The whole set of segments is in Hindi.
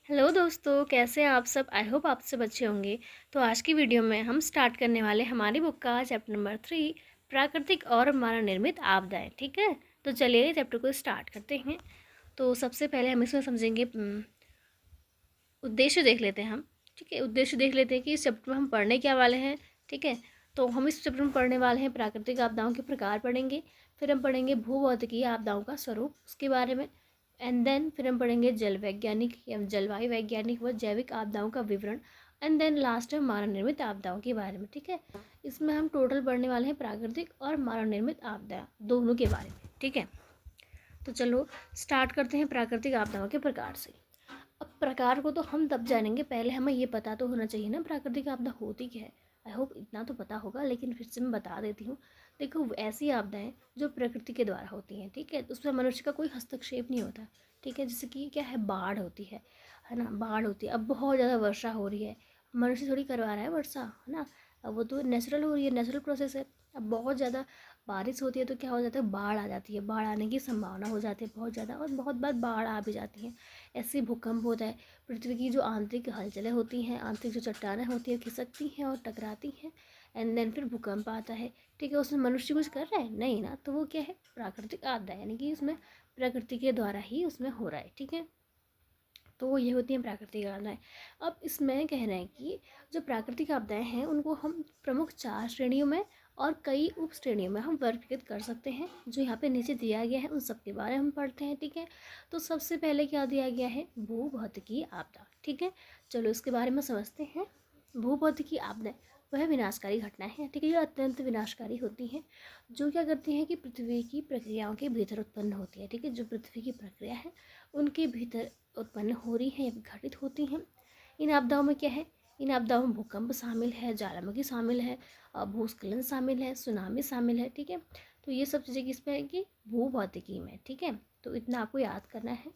हेलो दोस्तों, कैसे हैं आप सब। आई होप आप सब अच्छे होंगे। तो आज की वीडियो में हम स्टार्ट करने वाले हमारी बुक का चैप्टर नंबर 3, प्राकृतिक और मानव निर्मित आपदाएं। ठीक है, तो चलिए चैप्टर को स्टार्ट करते हैं। तो सबसे पहले हम इसमें समझेंगे उद्देश्य देख लेते हैं हम। ठीक है, उद्देश्य देख लेते हैं कि इस चैप्टर में हम पढ़ने क्या वाले हैं। ठीक है, तो हम इस चैप्टर में पढ़ने वाले हैं प्राकृतिक आपदाओं के प्रकार पढ़ेंगे। फिर हम पढ़ेंगे भूभौतिकीय आपदाओं का स्वरूप, उसके बारे में। एंड देन फिर हम पढ़ेंगे जल वैज्ञानिक या जलवायु वैज्ञानिक व जैविक आपदाओं का विवरण। एंड देन लास्ट में मानव निर्मित आपदाओं के बारे में। ठीक है, इसमें हम टोटल पढ़ने वाले हैं प्राकृतिक और मानव निर्मित आपदा दोनों के बारे में। ठीक है, तो चलो स्टार्ट करते हैं प्राकृतिक आपदाओं के प्रकार से। अब प्रकार को तो हम तब जानेंगे, पहले हमें ये पता तो होना चाहिए ना प्राकृतिक आपदा होती क्या है। आई होप इतना तो पता होगा, लेकिन फिर से मैं बता देती हूँ। देखो, ऐसी आपदाएं जो प्रकृति के द्वारा होती हैं, ठीक है, तो उसमें मनुष्य का कोई हस्तक्षेप नहीं होता। ठीक है, जैसे कि क्या है, बाढ़ होती है ना। बाढ़ होती है, अब बहुत ज़्यादा वर्षा हो रही है, मनुष्य थोड़ी करवा रहा है वर्षा, है ना। अब वो तो नेचुरल हो रही है, नेचुरल प्रोसेस है। अब बहुत ज़्यादा बारिश होती है तो क्या हो जाता है, बाढ़ आ जाती है, बाढ़ आने की संभावना हो जाती है बहुत ज़्यादा, और बहुत बार बाढ़ आ भी जाती हैं। ऐसे भूकंप होता है, पृथ्वी की जो आंतरिक हलचलें होती हैं, आंतरिक जो चट्टानें होती हैं, खिसकती हैं और टकराती हैं। एंड देन फिर भूकंप आता है। ठीक है, उसमें मनुष्य कुछ कर रहा है नहीं ना, तो वो क्या है, प्राकृतिक आपदा है, यानी कि उसमें प्रकृति के द्वारा ही उसमें हो रहा है। ठीक है, तो ये होती हैं प्राकृतिक आपदाएं। अब इसमें कह रहे हैं कि जो प्राकृतिक आपदाएं हैं उनको हम प्रमुख 4 श्रेणियों में और कई उप श्रेणियों में हम वर्गीकृत कर सकते हैं, जो यहाँ पे नीचे दिया गया है उन सब के बारे में हम पढ़ते हैं। ठीक है, तो सबसे पहले क्या दिया गया है, भूभौतिकीय आपदा। ठीक है, चलो इसके बारे में समझते हैं। भूभौतिकीय आपदाएं वह विनाशकारी घटनाएं हैं, ठीक है, जो अत्यंत विनाशकारी होती हैं, जो क्या करती हैं कि पृथ्वी की प्रक्रियाओं के भीतर उत्पन्न होती है। ठीक है, जो पृथ्वी की प्रक्रिया है उनके भीतर उत्पन्न हो रही हैं या घटित होती हैं। इन आपदाओं में क्या है, इन आपदाओं में भूकंप शामिल है, ज्वालामुखी शामिल है, भूस्खलन शामिल है, सुनामी शामिल है। ठीक है, तो ये सब चीज़ें किस पे है कि भूभौतिकी में। ठीक है, तो इतना आपको याद करना है।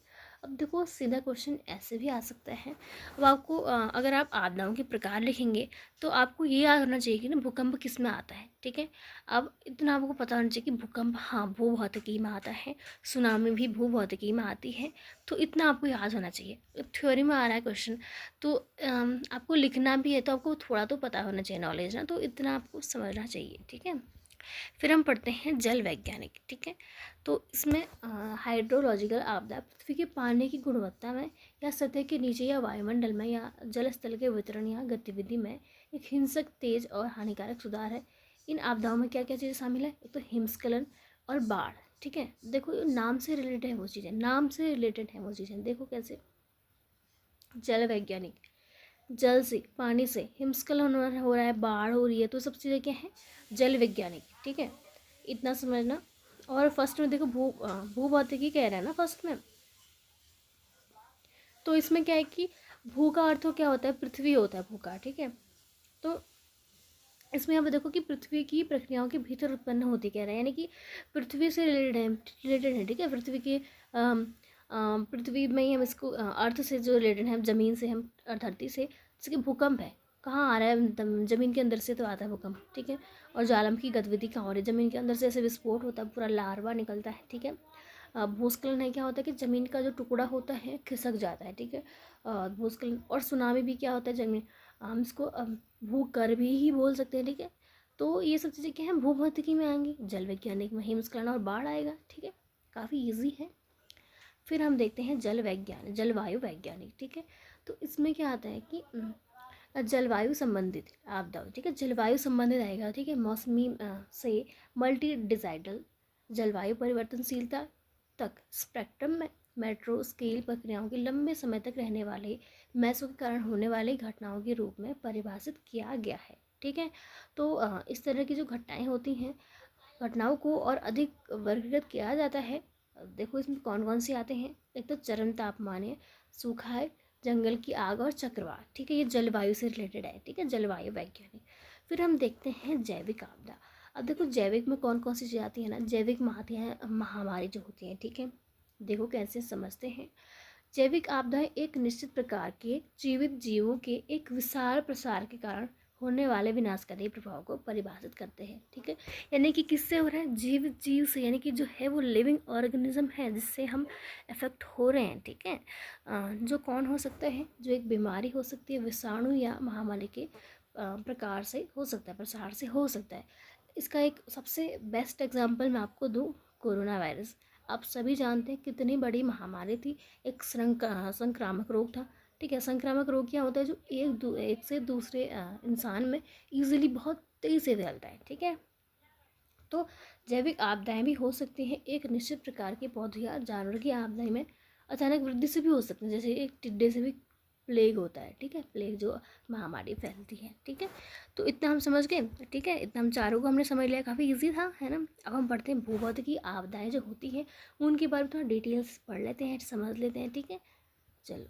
अब देखो, सीधा क्वेश्चन ऐसे भी आ सकता है। अब आपको अगर आप आपदाओं के प्रकार लिखेंगे तो आपको ये याद होना चाहिए कि ना भूकंप किस में आता है। ठीक है, अब इतना आपको पता होना चाहिए कि भूकंप हाँ भूभौतिकी में आता है, सुनामी भी भूभौतिकी में आती है। तो इतना आपको याद होना चाहिए। थ्योरी में आ रहा है क्वेश्चन, तो आपको लिखना भी है तो आपको थोड़ा तो पता होना चाहिए, नॉलेज ना, तो इतना आपको समझना चाहिए। ठीक है, फिर हम पढ़ते हैं जल वैज्ञानिक। ठीक है, तो इसमें हाइड्रोलॉजिकल आपदा पृथ्वी के पानी की गुणवत्ता में या सतह के नीचे या वायुमंडल में या जल स्थल के वितरण या गतिविधि में एक हिंसक, तेज और हानिकारक सुधार है। इन आपदाओं में क्या क्या चीज़ें शामिल है, एक तो हिमस्खलन और बाढ़। ठीक है, देखो नाम से रिलेटेड है वो चीज़ें, नाम से रिलेटेड है वो चीज़ें। देखो कैसे, जल वैज्ञानिक, जल से, पानी से हिमस्खलन हो रहा है, बाढ़ हो रही है, तो सब चीज़ें क्या है, जल वैज्ञानिक। ठीक है, इतना समझना। और फर्स्ट में देखो भूभौतिकी कह रहा है ना फर्स्ट में, तो इसमें क्या है कि भू का अर्थ क्या होता है, पृथ्वी होता है भू का। ठीक है, तो इसमें आप देखो कि पृथ्वी की प्रक्रियाओं के भीतर उत्पन्न होती कह रहे हैं, यानी कि पृथ्वी से रिलेटेड है। ठीक है, पृथ्वी के पृथ्वी में ही हम इसको अर्थ से जो रिलेटेड है, ज़मीन से हम धरती से, जैसे कि भूकंप है कहाँ आ रहा है, ज़मीन के अंदर से तो आता है भूकंप। ठीक है, और ज्वालामुखी की गतिविधि कहाँ हो रही है, ज़मीन के अंदर से ऐसे विस्फोट होता है, पूरा लार्वा निकलता है। ठीक है, भूस्खलन है, क्या होता है कि ज़मीन का जो टुकड़ा होता है खिसक जाता है। ठीक है, भूस्खलन। और सुनामी भी क्या होता है, ज़मीन, हम इसको भूकर भी बोल सकते हैं। ठीक है, तो ये सब चीज़ें क्या हैं, भूभौतिकी में आएंगी, जल वैज्ञानिक में हिमस्खलन और बाढ़ आएगा। ठीक है, काफ़ी इजी है। फिर हम देखते हैं जल वैज्ञानिक, जलवायु वैज्ञानिक। ठीक है, तो इसमें क्या आता है कि जलवायु संबंधित आपदा। ठीक है, जलवायु संबंधित आएगा। ठीक है, मौसमी से मल्टी डिजाइडल जलवायु परिवर्तनशीलता तक स्पेक्ट्रम में मेट्रो स्केल प्रक्रियाओं के लंबे समय तक रहने वाले महत्व के कारण होने वाली घटनाओं के रूप में परिभाषित किया गया है। ठीक है, तो इस तरह की जो घटनाएं होती हैं, घटनाओं को और अधिक वर्गीकृत किया जाता है। देखो इसमें कौन कौन से आते हैं, एक तो चरम तापमान है, सूखा है, जंगल की आग और चक्रवात। ठीक है, ये जलवायु से रिलेटेड है। ठीक है, जलवायु वैज्ञानिक। फिर हम देखते हैं जैविक आपदा। अब देखो जैविक में कौन कौन सी चीज़ें आती है ना, जैविक में आती हैं महामारी जो होती हैं। ठीक है, देखो कैसे समझते हैं। जैविक आपदाएं एक निश्चित प्रकार के जीवित जीवों के एक विशाल प्रसार के कारण होने वाले विनाशकारी प्रभाव को परिभाषित करते हैं। ठीक है, यानी कि किससे हो रहा है, जीव से, यानी कि जो है वो लिविंग ऑर्गेनिज्म है जिससे हम अफेक्ट हो रहे हैं। ठीक है, जो कौन हो सकता है, जो एक बीमारी हो सकती है, विषाणु या महामारी के प्रकार से हो सकता है, प्रसार से हो सकता है। इसका एक सबसे बेस्ट एग्जाम्पल मैं आपको दूँ, कोरोना वायरस। आप सभी जानते हैं कितनी बड़ी महामारी थी, एक संक्रामक रोग था। ठीक है, संक्रामक रोग क्या होता है, जो एक से दूसरे इंसान में ईजिली बहुत तेज़ी से फैलता है। ठीक है, तो जैविक आपदाएं भी हो सकती हैं एक निश्चित प्रकार के पौधे या जानवर की आपदाएं में अचानक वृद्धि से भी हो सकती हैं, जैसे एक टिड्डे से भी प्लेग होता है। ठीक है, प्लेग जो महामारी फैलती है। ठीक है, तो इतना हम समझ गए। ठीक है, इतना हम चारों को हमने समझ लिया, काफ़ी इजी था, है ना। अब हम पढ़ते हैं भूभौतिकी आपदाएं जो होती हैं उनके बारे में थोड़ा डिटेल्स पढ़ लेते हैं, समझ लेते हैं। ठीक है, चलो।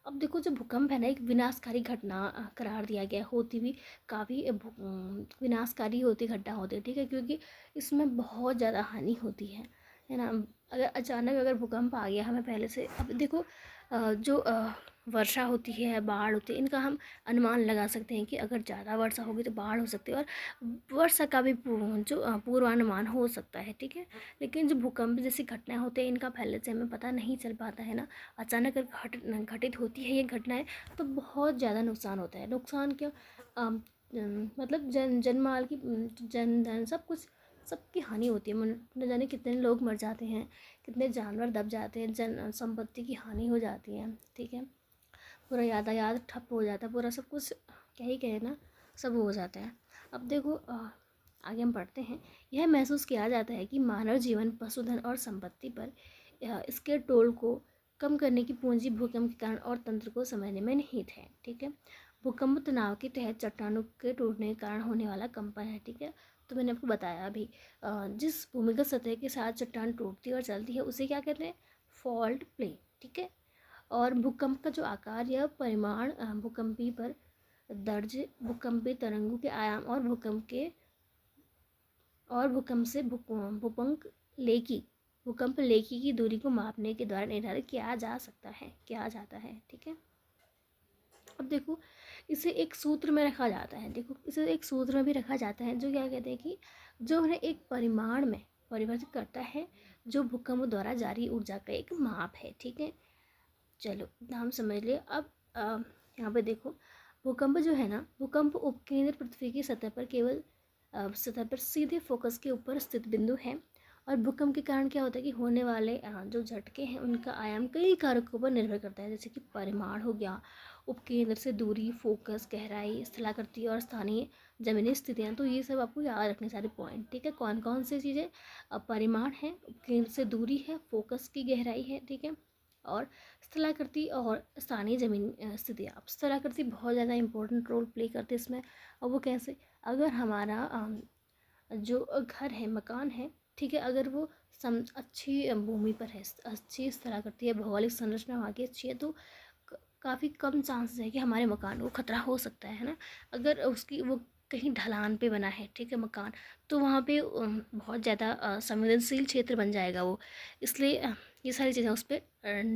अब देखो, जो भूकंप है ना, एक विनाशकारी घटना करार दिया गया, होती भी काफ़ी विनाशकारी होती घटना होती है। ठीक है, क्योंकि इसमें बहुत ज़्यादा हानि होती है ना। अगर अचानक अगर भूकंप आ गया हमें पहले से, अब देखो जो वर्षा होती है, बाढ़ होती है, इनका हम अनुमान लगा सकते हैं कि अगर ज़्यादा वर्षा होगी तो बाढ़ हो सकती है, और वर्षा का भी जो पूर्वानुमान हो सकता है। ठीक है, लेकिन जो भूकंप जैसी घटनाएं होती हैं इनका पहले से हमें पता नहीं चल पाता है ना। अचानक अगर घटित होती है ये घटनाएं तो बहुत ज़्यादा नुकसान होता है। नुकसान क्या, मतलब जनमाल की, जन धन सब कुछ, सबकी हानि होती है। न जाने कितने लोग मर जाते हैं, कितने जानवर दब जाते हैं, जन संपत्ति की हानि हो जाती है। ठीक है, पूरा यातायात ठप हो जाता है, पूरा सब कुछ क्या ही कहे ना, सब हो जाता है। अब देखो आगे हम पढ़ते हैं। यह महसूस किया जाता है कि मानव जीवन, पशुधन और संपत्ति पर इसके टोल को कम करने की पूंजी भूकंप के कारण और तंत्र को समझने में निहित है। ठीक है, भूकंप तनाव के तहत चट्टानों के टूटने के कारण होने वाला कंपन है। ठीक है, तो मैंने आपको बताया अभी, जिस भूमिगत सतह के साथ चट्टान टूटती है और चलती है उसे क्या कहते हैं, फॉल्ट प्लेन। ठीक है, और भूकंप का जो आकार या परिमाण भूकंपी पर दर्ज भूकंपी तरंगों के आयाम और भूकंप लेखी की दूरी को मापने के द्वारा निर्धारित किया जाता है। ठीक है, अब देखो, इसे एक सूत्र में रखा जाता है। देखो, इसे एक सूत्र में भी रखा जाता है, जो क्या कहते हैं कि जो उन्हें एक परिमाण में परिवर्तित करता है, जो भूकंप द्वारा जारी ऊर्जा का एक माप है। ठीक है, चलो नाम समझ लिए। अब यहाँ पे देखो, भूकंप जो है ना, भूकंप उपकेंद्र पृथ्वी की सतह पर सीधे फोकस के ऊपर स्थित बिंदु है, और भूकंप के कारण क्या होता है कि होने वाले जो झटके हैं उनका आयाम कई कारकों पर निर्भर करता है, जैसे कि परिमाण हो गया, उपकेंद्र से दूरी, फोकस, गहराई, स्थलाकृति और स्थानीय जमीनी स्थितियाँ। तो ये सब आपको याद रखने सारे पॉइंट। ठीक है, कौन कौन सी चीज़ें, परिमाण है, उपकेंद्र से दूरी है, फोकस की गहराई है। ठीक है, और स्थलाकृति और स्थानीय जमीन स्थिति। अब स्थलाकृति बहुत ज़्यादा इंपॉर्टेंट रोल प्ले करते हैं इसमें। और वो कैसे, अगर हमारा जो घर है, मकान है, ठीक है, अगर वो अच्छी भूमि पर है, अच्छी स्थलाकृति है, भौगोलिक संरचना वहाँ की अच्छी है, तो काफ़ी कम चांसेस है कि हमारे मकान को खतरा हो सकता है ना। अगर उसकी वो कहीं ढलान पे बना है, ठीक है, मकान, तो वहाँ पे बहुत ज़्यादा संवेदनशील क्षेत्र बन जाएगा वो। इसलिए ये सारी चीज़ें उस पर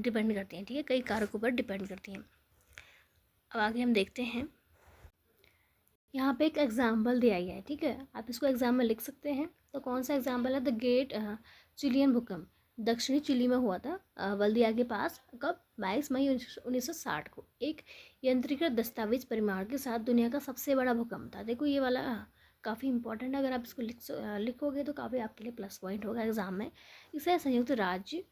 डिपेंड करती हैं। ठीक है, कई कारकों पर डिपेंड करती हैं। अब आगे हम देखते हैं, यहाँ पे एक एग्जाम्पल दिया गया है। ठीक है, आप इसको एग्जाम में लिख सकते हैं। तो कौन सा एग्जाम्पल है, द ग्रेट चिलियन भूकंप दक्षिणी चिली में हुआ था, बल्दिया के पास, कब, 22 मई 1960 को। एक यंत्रीकृत दस्तावेज परिमाण के साथ दुनिया का सबसे बड़ा भूकंप था। देखो ये वाला काफ़ी इंपॉर्टेंट है, अगर आप इसको लिखोगे तो काफ़ी आपके लिए प्लस पॉइंट होगा एग्जाम में। इसे संयुक्त राज्य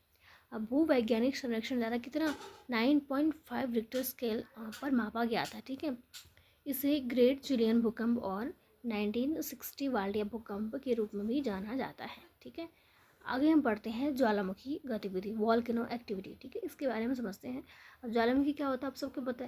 भूवैज्ञानिक संरक्षण द्वारा कितना 9.5 रिक्टर स्केल पर मापा गया था। ठीक है, इसे ग्रेट चिलियन भूकंप और 1960 वाल्डिया भूकंप के रूप में भी जाना जाता है। ठीक है, आगे हम पढ़ते हैं ज्वालामुखी गतिविधि, वॉल्केनो एक्टिविटी। ठीक है, इसके बारे में समझते हैं। अब ज्वालामुखी क्या होता है आप सबको पता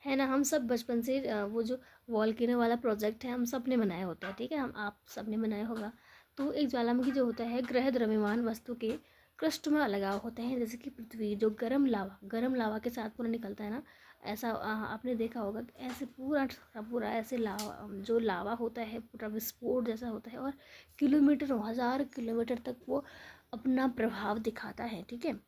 है ना। हम सब बचपन से वो जो वॉल्केनो वाला प्रोजेक्ट है हम सब ने बनाया होता है। ठीक है, आप सब ने बनाया होगा। तो एक ज्वालामुखी जो होता है, ग्रह द्रव्यमान वस्तु के क्रस्ट में अलगाव होते हैं, जैसे कि पृथ्वी जो गर्म लावा के साथ पूरा निकलता है ना, ऐसा आपने देखा होगा कि ऐसे पूरा पूरा ऐसे लावा, जो लावा होता है पूरा विस्फोट जैसा होता है, और किलोमीटर, 1000 किलोमीटर तक वो अपना प्रभाव दिखाता है। ठीक है,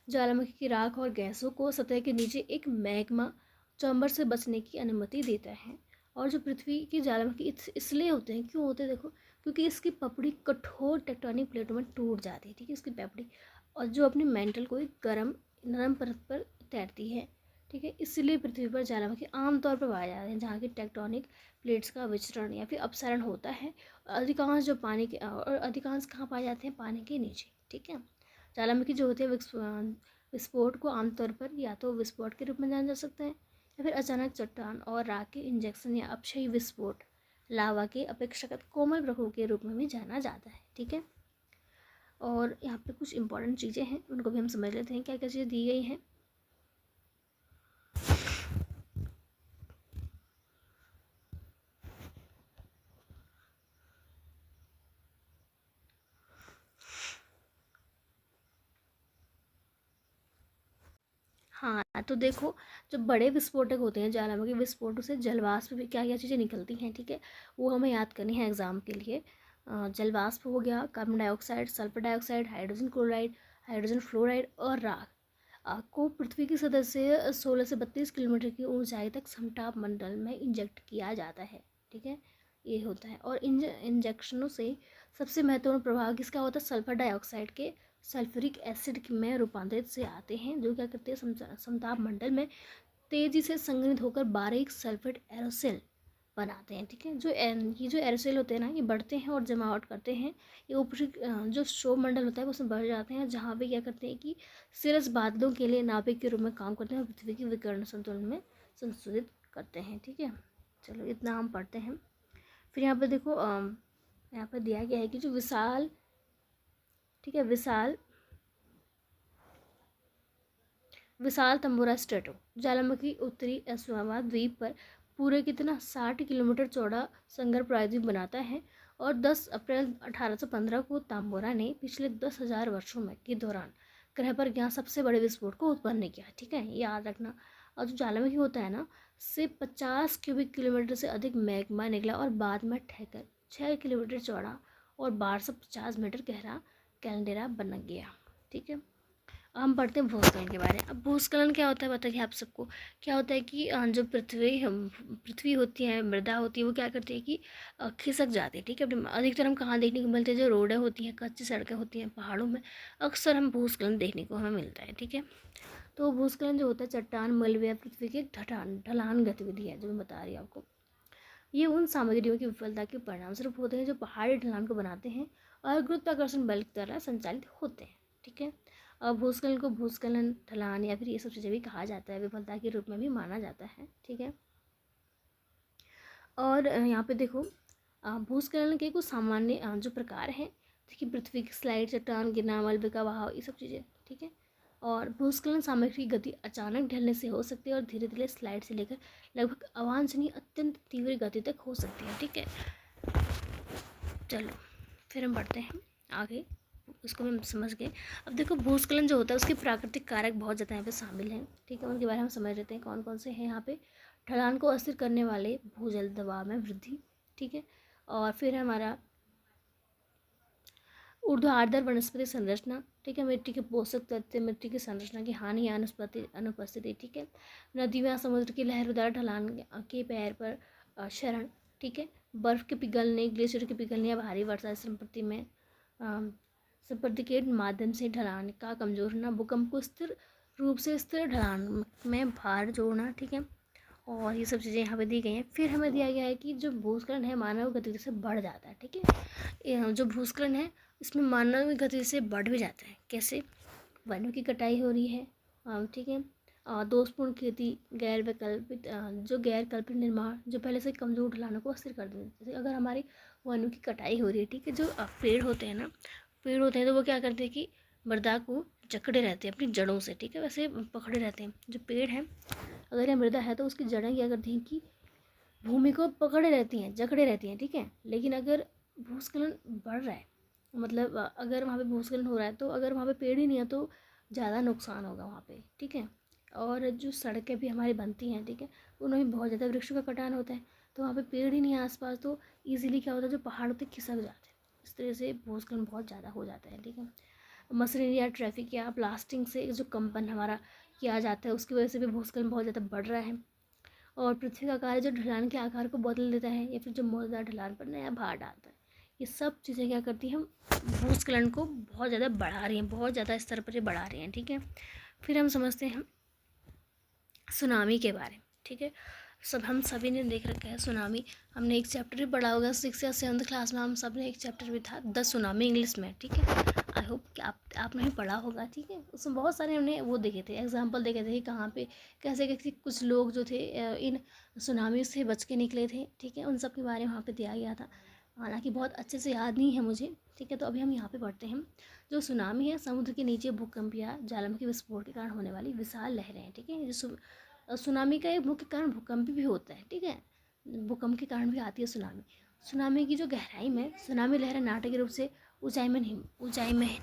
ज्वालामुखी की राख और गैसों को सतह के नीचे एक मैग्मा चैम्बर से बचने की अनुमति देता है। और जो पृथ्वी की ज्वालामुखी इसलिए होते हैं, क्यों होते हैं देखो, क्योंकि इसकी पपड़ी कठोर टेक्टोनिक प्लेटों में टूट जाती है, ठीक है, इसकी पपड़ी, और जो अपनी मेंटल को एक गर्म नरम परत पर तैरती है, ठीक है। इसलिए पृथ्वी पर ज्वालामुखी आमतौर पर पाए जाते हैं जहाँ की टेक्टोनिक प्लेट्स का विचरण या फिर अपसरण होता है। अधिकांश जो पानी के और अधिकांश कहाँ पाए जाते हैं, पानी के नीचे, ठीक है। ज्वालामुखी जो होते हैं विस्फोट को आमतौर पर या तो विस्फोट के रूप में जाना जा सकता है या फिर अचानक चट्टान और राख के इंजेक्शन या अपक्षयी विस्फोट लावा के अपेक्षाकृत कोमल प्रकोप के रूप में भी जाना जाता है, ठीक है। और यहाँ पे कुछ इंपॉर्टेंट चीज़ें हैं, उनको भी हम समझ लेते हैं क्या क्या चीज़ें दी गई हैं। हाँ, तो देखो, जो बड़े विस्फोटक होते हैं ज्वालामुखी विस्फोटों से जलवाष्प भी क्या क्या चीज़ें निकलती हैं, ठीक है, वो हमें याद करनी है एग्जाम के लिए। जलवाष्प हो गया, carbon dioxide, sulphur dioxide, hydrogen chloride, hydrogen fluoride और राख को पृथ्वी की सतह से 16 से 32 किलोमीटर की ऊंचाई तक समताप मंडल में इंजेक्ट किया जाता है, ठीक है, ये होता है। और इंजेक्शनों से सबसे महत्वपूर्ण प्रभाव किसका होता है, सल्फर डाइऑक्साइड के सल्फ्यूरिक एसिड में रूपांतरित से आते हैं, जो क्या करते हैं, समताप मंडल में तेजी से संघनित होकर बारीक सल्फेट एरोसेल बनाते हैं, ठीक है। ये जो एरोसेल होते हैं ना, ये बढ़ते हैं और जमावट करते हैं, ये ऊपरी जो शोभ मंडल होता है उसमें बढ़ जाते हैं, जहाँ पे क्या करते हैं कि सिरस बादलों के लिए नाभिक के रूप में काम करते हैं और पृथ्वी के विकर्ण संतुलन में संशोधित करते हैं, ठीक है। चलो, इतना हम पढ़ते हैं। फिर यहाँ पर देखो, यहाँ पर दिया गया है कि जो विशाल, ठीक है, विशाल तंबोरा स्ट्रेटो ज्वालामुखी उत्तरी एस्वामा द्वीप पर पूरे कितना 60 किलोमीटर चौड़ा संगर प्रायद्वीप बनाता है। और 10 अप्रैल 1815 को तंबोरा ने पिछले 10,000 वर्षों में के दौरान ग्रह पर यहाँ सबसे बड़े विस्फोट को उत्पन्न किया, ठीक है, याद रखना। और जो ज्वालामुखी होता है ना, से 50 क्यूबिक किलोमीटर से अधिक मैग्मा निकला और बाद में ठहकर 6 किलोमीटर चौड़ा और 1250 मीटर गहरा कैल्डेरा बन गया, ठीक है। हम पढ़ते हैं भूस्खलन के बारे में। अब भूस्खलन क्या होता है बताइए आप सबको। क्या होता है कि जो पृथ्वी होती है, मृदा होती है, वो क्या करती है कि खिसक जाती है, ठीक है। अधिकतर हम कहाँ देखने को मिलते हैं, जो रोडें होती हैं, कच्ची सड़कें होती हैं, पहाड़ों में अक्सर हम भूस्खलन देखने को हमें मिलता है, ठीक है। तो भूस्खलन जो होता है चट्टान, मलबे या पृथ्वी की ढलान गतिविधि है, जो मैं बता रही हूँ आपको। ये उन सामग्रियों की विफलता के परिणामस्वरूप होते हैं जो पहाड़ी ढलान को बनाते हैं और गुरुत्वाकर्षण बल की तरह संचालित होते हैं, ठीक है। भूस्खलन को भूस्खलन, ढलान या फिर ये सब चीज़ें भी कहा जाता है, विफलता के रूप में भी माना जाता है, ठीक है। और यहाँ पे देखो, भूस्खलन के कुछ सामान्य जो प्रकार हैं, देखिए, पृथ्वी की स्लाइड, चट्टान गिरना, मलबे का बहाव, ये सब चीज़ें, ठीक है। और भूस्खलन सामग्री की गति अचानक ढलने से हो सकती है और धीरे धीरे स्लाइड से लेकर लगभग अवांछनीय अत्यंत तीव्र गति तक हो सकती है, ठीक है। चलो, फिर हम बढ़ते हैं आगे, उसको हम समझ गए। अब देखो, भूस्खलन जो होता है उसके प्राकृतिक कारक बहुत ज़्यादा यहाँ पे शामिल हैं, ठीक है, उनके बारे में हम समझ लेते हैं कौन कौन से हैं यहाँ पे। ढलान को अस्थिर करने वाले भूजल दबाव में वृद्धि, ठीक है। और फिर हमारा ऊर्ध्वाधर वनस्पति संरचना, ठीक है, मिट्टी के पोषक तत्व, मिट्टी की संरचना की हानि या अनुपस्थिति, ठीक है। नदियों या समुद्र की लहरों ढलान के पैर पर क्षरण, ठीक है। बर्फ़ के पिघलने, ग्लेशियर के पिघलने या भारी वर्षा संपत्ति में संपत्ति के माध्यम से ढलान का कमजोर होना, भूकंप को स्थिर रूप से स्थिर ढलान में भार जोड़ना, ठीक है। और ये सब चीज़ें यहाँ पे दी गई हैं। फिर हमें दिया गया है कि जो भूस्खलन है मानव गतिविधि से बढ़ जाता है, ठीक है। जो भूस्खलन है इसमें मानव गति से बढ़ भी जाता है, कैसे, वनों की कटाई हो रही है, ठीक है। दोषपूर्ण खेती, गैर कल्पित निर्माण, जो पहले से कमज़ोर ढलानों को अस्थिर कर देते हैं। जैसे अगर हमारी वनों की कटाई हो रही है, ठीक है, जो पेड़ होते हैं ना, पेड़ होते हैं तो वो क्या करते हैं कि मृदा को जकड़े रहते हैं अपनी जड़ों से, ठीक है, वैसे पकड़े रहते हैं। जो पेड़ हैं, अगर यह मृदा है तो उसकी जड़ें क्या करती हैं कि भूमि को पकड़े रहती हैं, जकड़े रहती हैं, ठीक है। लेकिन अगर भूस्खलन बढ़ रहा है, मतलब अगर वहाँ पे भूस्खलन हो रहा है, तो अगर वहाँ पे पेड़ ही नहीं है तो ज़्यादा नुकसान होगा वहाँ पे, ठीक है। और जो सड़कें भी हमारी बनती हैं, ठीक है, उनमें भी बहुत ज़्यादा वृक्षों का कटान होता है, तो वहाँ पे पेड़ ही नहीं है आसपास, तो ईजिली क्या होता है, जो पहाड़ों तक खिसक जाते हैं। इस तरह से भूस्खलन बहुत ज़्यादा हो जाता है, ठीक है। मशीनरी या ट्रैफिक या ब्लास्टिंग से जो कंपन हमारा किया जाता है उसकी वजह से भी भूस्खलन बहुत ज़्यादा बढ़ रहा है। और पृथ्वी का कार्य जो ढलान के आकार को बदल देता है या फिर जो मौजूदा ढलान पर नया भार डालता है, ये सब चीज़ें क्या करती हैं, भूस्खलन को बहुत ज़्यादा बढ़ा रही हैं, बहुत ज़्यादा स्तर पर ये बढ़ा रही हैं। ठीक है, फिर हम समझते हैं सुनामी के बारे में। ठीक है, हम सभी ने देख रखा है सुनामी, हमने एक चैप्टर भी पढ़ा होगा 6th या 7th क्लास में, हम सब ने एक चैप्टर भी था द सुनामी इंग्लिश में। ठीक है, आई होप कि आपने भी पढ़ा होगा। ठीक है, उसमें बहुत सारे हमने वो देखे थे, एग्जाम्पल देखे थे कि कहाँ पे कैसे कैसे कुछ लोग जो थे इन सुनामी से बच के निकले थे। ठीक है, उन सब के बारे में वहाँ पे दिया गया था, हालांकि बहुत अच्छे से याद नहीं है मुझे। ठीक है, तो अभी हम यहाँ पे पढ़ते हैं। जो सुनामी है समुद्र के नीचे भूकंप या ज्वालामुखी विस्फोट के कारण होने वाली विशाल लहरें हैं। ठीक है, सुनामी का एक मुख्य कारण भूकंप भी होता है। ठीक है, भूकंप के कारण भी आती है सुनामी। सुनामी की जो गहराई में सुनामी लहरें नाटकीय रूप से ऊंचाई में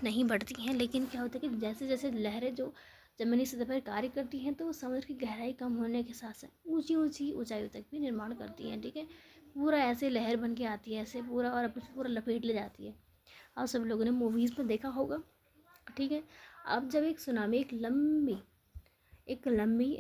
नहीं बढ़ती हैं, लेकिन क्या होता है कि जैसे जैसे लहरें जो जमीनी सतह पर कार्य करती हैं तो समुद्र की गहराई कम होने के साथ साथ ऊंची ऊंची ऊंचाइयों तक भी निर्माण करती हैं। ठीक है, पूरा ऐसे लहर बन के आती है ऐसे पूरा, और अपने पूरा लपेट ले जाती है। आप सब लोगों ने मूवीज़ में देखा होगा। ठीक है, अब जब एक सुनामी एक लंबी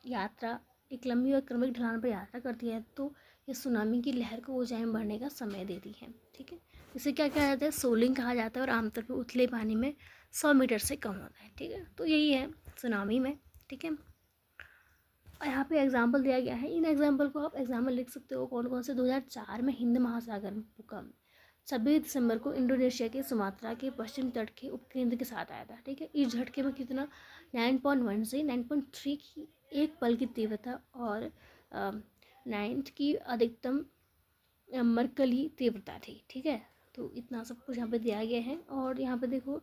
यात्रा एक लंबी और क्रमिक ढलान पर यात्रा करती है तो ये सुनामी की लहर को ऊंचाई में बढ़ने का समय देती है। ठीक है, इसे क्या कहा जाता है, सोलिंग कहा जाता है, और आमतौर पर उथले पानी में 100 मीटर से कम होता है। ठीक है, तो यही है सुनामी में। ठीक है, और यहाँ पे एग्जाम्पल दिया गया है, इन एग्जाम्पल को आप एग्जाम में लिख सकते हो। कौन कौन से, 2004 में हिंद महासागर में भूकंप 26 दिसंबर को इंडोनेशिया के सुमात्रा के पश्चिम तट के उपकेंद्र के साथ आया था। ठीक है, इस झटके में कितना 9.1 से 9.3 की एक पल की तीव्रता और 9th की अधिकतम मरकली तीव्रता थी। ठीक है, तो इतना सब कुछ यहाँ पे दिया गया है। और यहाँ पे देखो,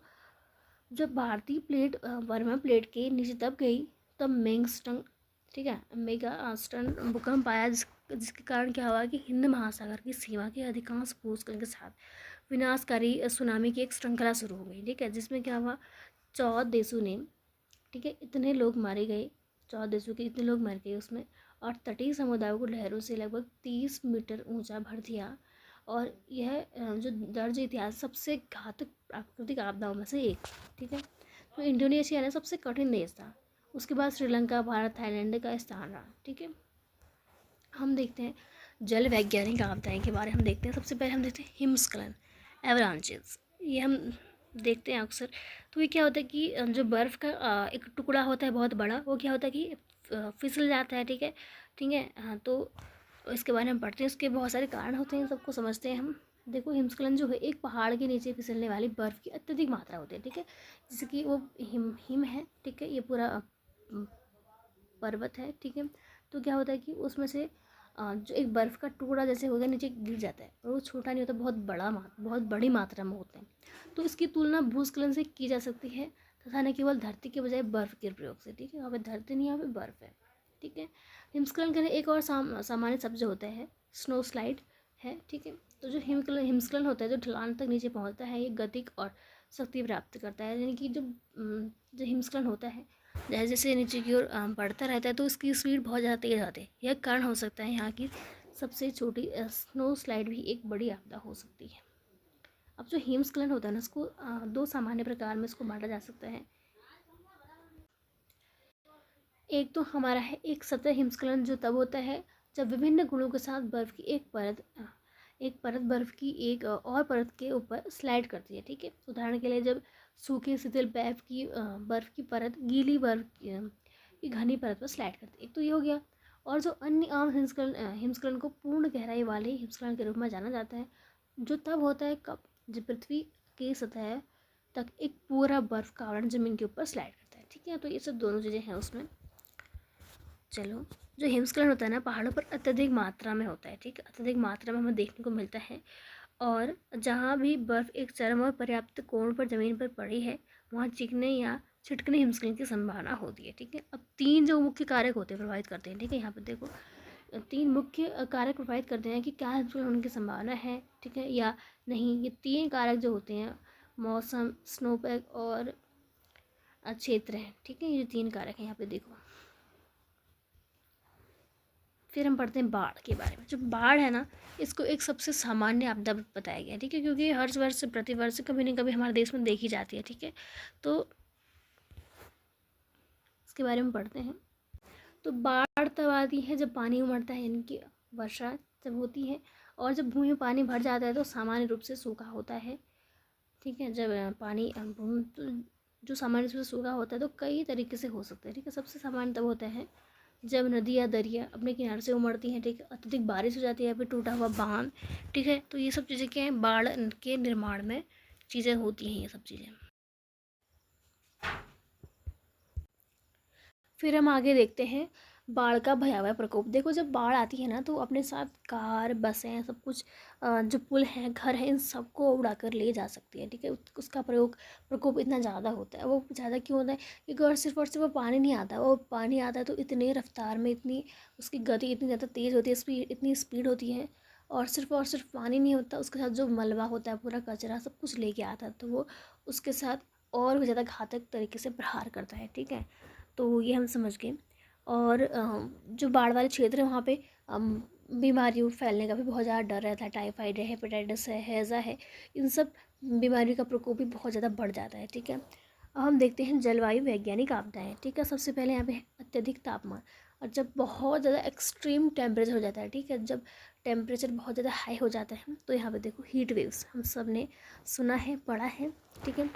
जब भारतीय प्लेट बर्मा प्लेट के नीचे दब गई तब मेंगस्टंग, ठीक है, मेगास्टन भूकंप आया, जिसके कारण क्या हुआ कि हिंद महासागर की सीमा के अधिकांश भूस्खलन के साथ विनाशकारी सुनामी की एक श्रृंखला शुरू हो गई। ठीक है, जिसमें क्या हुआ, 14 देशों ने, ठीक है, इतने लोग मारे गए, 14 देशों के इतने लोग मर गए उसमें, और तटीय समुदायों को लहरों से लगभग 30 मीटर ऊंचा भर दिया। और यह जो दर्ज इतिहास सबसे घातक प्राकृतिक आपदाओं में से एक। ठीक है, तो इंडोनेशिया ने सबसे कठिन देश था, उसके बाद श्रीलंका, भारत, थाईलैंड का स्थान रहा। ठीक है, हम देखते हैं जल वैज्ञानिक आपदाएं के बारे में हम देखते हैं। सबसे पहले हम देखते हैं हिमस्खलन, एवलांचेस, ये हम देखते हैं अक्सर। तो ये क्या होता है कि जो बर्फ़ का एक टुकड़ा होता है बहुत बड़ा, वो क्या होता है कि फिसल जाता है। ठीक है, ठीक है, हाँ, तो इसके बारे में हम पढ़ते हैं, इसके बहुत सारे कारण होते हैं, सबको समझते हैं हम। देखो, हिमस्खलन जो है एक पहाड़ के नीचे फिसलने वाली बर्फ़ की अत्यधिक मात्रा होती है। ठीक है, जैसे कि वो हिम है। ठीक है, ये पूरा पर्वत है। ठीक है, तो क्या होता है कि उसमें से जो एक बर्फ़ का टुकड़ा जैसे होता है नीचे गिर जाता है, और वो छोटा नहीं होता, बहुत बड़ी मात्रा में होते हैं। तो इसकी तुलना भूस्खलन से की जा सकती है, तथा न केवल धरती के बजाय बर्फ़ के प्रयोग से। ठीक है, यहाँ पे धरती नहीं, यहाँ पे बर्फ़ है। ठीक है, हिमस्खलन के लिए एक और सामान्य शब्द होता है स्नो स्लाइड है। ठीक है, तो जो हिमस्खलन होता है, जो ढलान तक नीचे पहुँचता है, ये गतिक और शक्ति प्राप्त करता है। यानी कि जो हिमस्खलन होता है जैसे जैसे नीचे की ओर बढ़ता रहता है तो इसकी स्पीड बहुत ज़्यादा तेज़ आती है। यह कारण हो सकता है यहाँ की सबसे छोटी स्नो स्लाइड भी एक बड़ी आपदा हो सकती है। अब जो हिमस्खलन होता है ना, इसको दो सामान्य प्रकार में इसको बांटा जा सकता है। एक तो हमारा है एक सतह हिमस्खलन, जो तब होता है जब विभिन्न गुणों के साथ बर्फ़ की एक परत बर्फ़ की एक और परत के ऊपर स्लाइड करती है। ठीक है, उदाहरण के लिए जब सूखे शिथिल बर्फ़ की परत गीली बर्फ़ की घनी परत पर स्लाइड करती है। एक तो ये हो गया। और जो अन्य आम हिमस्खलन को पूर्ण गहराई वाले हिमस्खलन के रूप में जाना जाता है, जो तब होता है कब, जब पृथ्वी की सतह तक एक पूरा बर्फ़ का आवरण ज़मीन के ऊपर स्लाइड करता है। ठीक है, तो ये सब दोनों चीज़ें हैं उसमें। चलो, जो हिमस्खलन होता है ना, पहाड़ों पर अत्यधिक मात्रा में होता है। ठीक है, अत्यधिक मात्रा में हमें देखने को मिलता है, और जहाँ भी बर्फ़ एक चरम और पर्याप्त कोण पर ज़मीन पर पड़ी है, वहाँ चिकने या छिटकने हिमस्खलन की संभावना होती है। ठीक है, अब 3 जो मुख्य कारक होते हैं प्रभावित करते हैं। ठीक है, यहाँ पर देखो 3 मुख्य कारक प्रभावित करते हैं कि क्या हिमस्खलन होने की संभावना है, ठीक है, या नहीं। ये 3 कारक जो होते हैं, मौसम, स्नोपैक और क्षेत्र हैं। ठीक है, ये 3 कारक हैं, यहाँ पे देखो। फिर हम पढ़ते हैं बाढ़ के बारे में। जो बाढ़ है ना, इसको एक सबसे सामान्य आपदा बताया गया है, ठीक है, क्योंकि हर वर्ष प्रतिवर्ष कभी न कभी हमारे देश में देखी जाती है, ठीक है। तो इसके बारे में पढ़ते हैं। तो बाढ़ तब आती है जब पानी उमड़ता है, यानी कि वर्षा जब होती है, और जब भूमि में पानी भर जाता है तो सामान्य रूप से सूखा होता है, ठीक है। जब पानी तो जो सामान्य रूप से सूखा होता है तो कई तरीके से हो सकता है, ठीक है। सबसे सामान्य तब होता है जब नदी या दरिया अपने किनारे से उमड़ती हैं, ठीक है, अत्यधिक बारिश हो जाती है, फिर टूटा हुआ बांध, ठीक है। तो ये सब चीज़ें क्या हैं, बाढ़ के निर्माण में चीज़ें होती हैं, ये सब चीज़ें। फिर हम आगे देखते हैं बाढ़ का भयावह प्रकोप। देखो, जब बाढ़ आती है ना तो अपने साथ कार, बसें, सब कुछ, जो पुल हैं, घर हैं, इन सबको उड़ा कर ले जा सकती है, ठीक है। उसका प्रकोप इतना ज़्यादा होता है। वो ज़्यादा क्यों होता है? क्योंकि और सिर्फ वो पानी नहीं आता, वो पानी आता है तो इतनी रफ्तार में, इतनी उसकी गति इतनी ज़्यादा तेज़ होती है, स्पीड इतनी स्पीड होती है, और सिर्फ पानी नहीं होता, उसके साथ जो मलबा होता है, पूरा कचरा, सब कुछ लेके आता है, तो वो उसके साथ और भी ज़्यादा घातक तरीके से प्रहार करता है, ठीक है। तो ये हम समझ गए। और जो बाढ़ वाले क्षेत्र हैं वहाँ पे बीमारियों फैलने का भी बहुत ज़्यादा डर रहता है। टाइफाइड है, हेपेटाइटिस है, हैज़ा है, इन सब बीमारियों का प्रकोप भी बहुत ज़्यादा बढ़ जाता है, ठीक है। अब हम देखते हैं जलवायु वैज्ञानिक आपदाएँ, ठीक है। सबसे पहले यहाँ पे है अत्यधिक तापमान, और जब बहुत ज़्यादा एक्सट्रीम टेम्परेचर हो जाता है, ठीक है, जब टेम्परेचर बहुत ज़्यादा हाई हो जाता है तो यहाँ पे देखो हीट वेव्स, हम सब ने सुना है, पढ़ा है, ठीक है।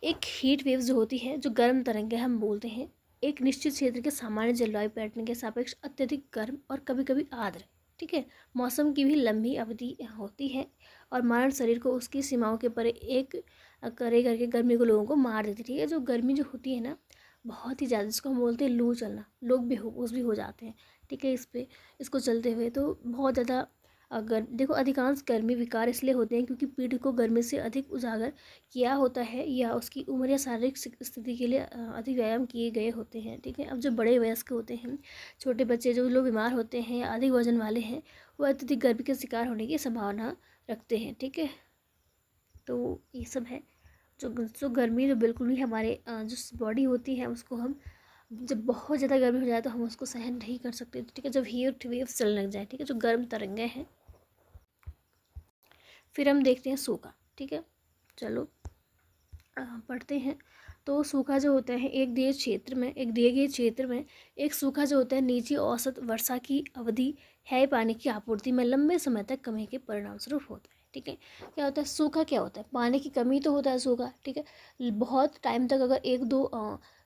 एक हीट वेव जो होती है, जो गर्म तरंगें हम बोलते हैं, एक निश्चित क्षेत्र के सामान्य जलवायु पैटर्न के सापेक्ष अत्यधिक गर्म और कभी कभी आर्द्र, ठीक है, मौसम की भी लंबी अवधि होती है, और मानव शरीर को उसकी सीमाओं के परे एक करे करके गर्मी को लोगों को मार देती है, ठीक है। जो गर्मी जो होती है ना, बहुत ही ज़्यादा, जिसको हम बोलते हैं लू चलना, लोग बेहोश भी हो जाते हैं, ठीक है, इसको चलते हुए। तो बहुत ज़्यादा, अगर देखो, अधिकांश गर्मी विकार इसलिए होते हैं क्योंकि पीढ़ी को गर्मी से अधिक उजागर किया होता है, या उसकी उम्र या शारीरिक स्थिति के लिए अधिक व्यायाम किए गए होते हैं, ठीक है। अब जो बड़े वयस्क होते हैं, छोटे बच्चे, जो लोग बीमार होते हैं या अधिक वजन वाले हैं, वो अत्यधिक गर्मी के शिकार होने की संभावना रखते हैं, ठीक है। तो ये सब है। जो गर्मी जो बिल्कुल भी हमारे जो बॉडी होती है उसको, हम जब बहुत ज़्यादा गर्मी हो जाए तो हम उसको सहन नहीं कर सकते, ठीक है। जब हीट वेव्स चलने लग जाए, ठीक है, जो गर्म तरंगें हैं। फिर हम देखते हैं सूखा, ठीक है। चलो पढ़ते हैं। तो सूखा जो होता है, एक दिए गए क्षेत्र में एक सूखा जो होता है, नीची औसत वर्षा की अवधि है पानी की आपूर्ति में लंबे समय तक कमी के परिणाम स्वरूप होता है, ठीक है। क्या होता है सूखा? क्या होता है? पानी की कमी तो होता है सूखा, ठीक है। बहुत टाइम तक, अगर 1-2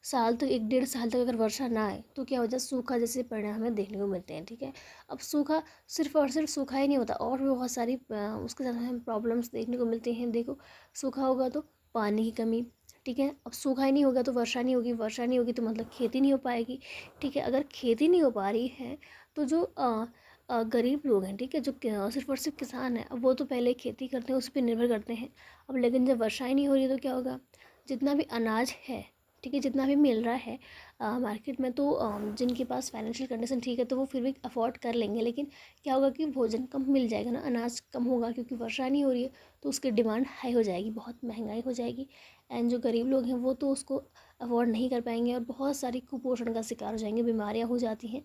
साल तक, 1-1.5 साल तक अगर वर्षा ना आए तो क्या हो जाए, सूखा जैसे परिणाम हमें देखने को मिलते हैं, ठीक है। अब सूखा सिर्फ और सिर्फ सूखा ही नहीं होता, और भी बहुत सारी उसके साथ हमें प्रॉब्लम्स देखने को मिलते हैं। देखो, सूखा होगा तो पानी की कमी, ठीक है। अब सूखा ही नहीं होगा तो वर्षा नहीं होगी, वर्षा नहीं होगी तो मतलब खेती नहीं हो पाएगी, ठीक है। अगर खेती नहीं हो पा रही है तो जो गरीब लोग हैं, ठीक है, जो सिर्फ और सिर्फ किसान हैं, अब वो तो पहले खेती करते हैं, उस पर निर्भर करते हैं। अब लेकिन जब वर्षा ही नहीं हो रही तो क्या होगा, जितना भी अनाज है, ठीक है, जितना भी मिल रहा है मार्केट में, तो जिनके पास फाइनेंशियल कंडीशन ठीक है तो वो फिर भी अफोर्ड कर लेंगे, लेकिन क्या होगा कि भोजन कम मिल जाएगा ना, अनाज कम होगा, क्योंकि वर्षा नहीं हो रही है, तो उसकी डिमांड हाई हो जाएगी, बहुत महंगाई हो जाएगी, एंड जो गरीब लोग हैं वो तो उसको अफोर्ड नहीं कर पाएंगे, और बहुत सारी कुपोषण का शिकार हो जाएंगे, बीमारियां हो जाती हैं।